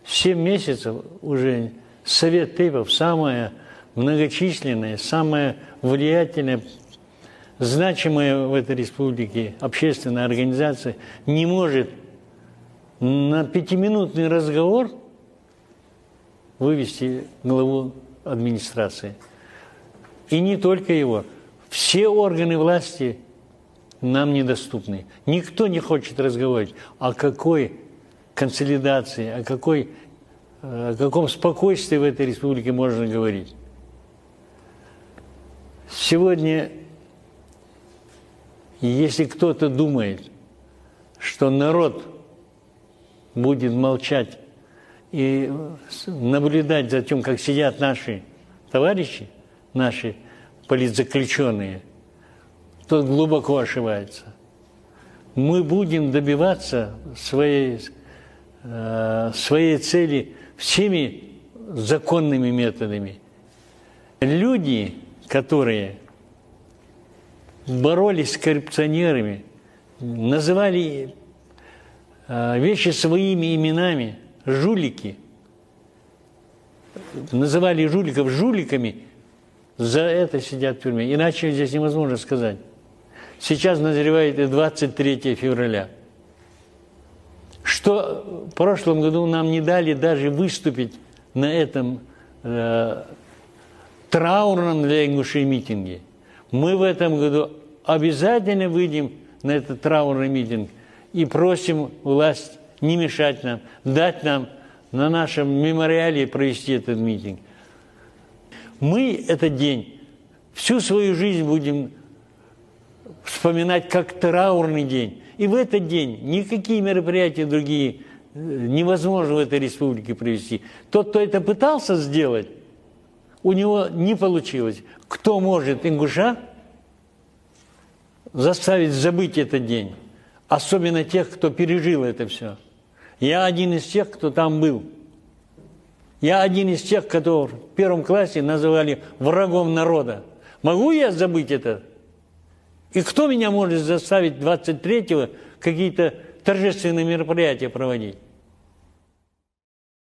7 месяцев уже Совет Тейпов, самая многочисленная, самая влиятельная, значимая в этой республике общественная организация, не может на 5-минутный разговор вывести главу администрации. И не только его. Все органы власти нам недоступны. Никто не хочет разговаривать. О какой консолидации, о каком спокойствии в этой республике можно говорить? Сегодня, если кто-то думает, что народ будет молчать и наблюдать за тем, как сидят наши товарищи, наши политзаключенные, тот глубоко ошибается. Мы будем добиваться своей цели всеми законными методами. Люди, которые боролись с коррупционерами, называли вещи своими именами, жулики, называли жуликов жуликами, за это сидят в тюрьме. Иначе здесь невозможно сказать. Сейчас назревает и 23 февраля. Что в прошлом году нам не дали даже выступить на этом траурном для ингушей митинге. Мы в этом году обязательно выйдем на этот траурный митинг и просим власть не мешать нам, дать нам на нашем мемориале провести этот митинг. Мы этот день всю свою жизнь будем вспоминать как траурный день. И в этот день никакие мероприятия другие невозможно в этой республике провести. Тот, кто это пытался сделать, у него не получилось. Кто может ингуша заставить забыть этот день? Особенно тех, кто пережил это все. Я один из тех, кто там был. Я один из тех, которых в первом классе называли врагом народа. Могу я забыть это? И кто меня может заставить 23-го какие-то торжественные мероприятия проводить?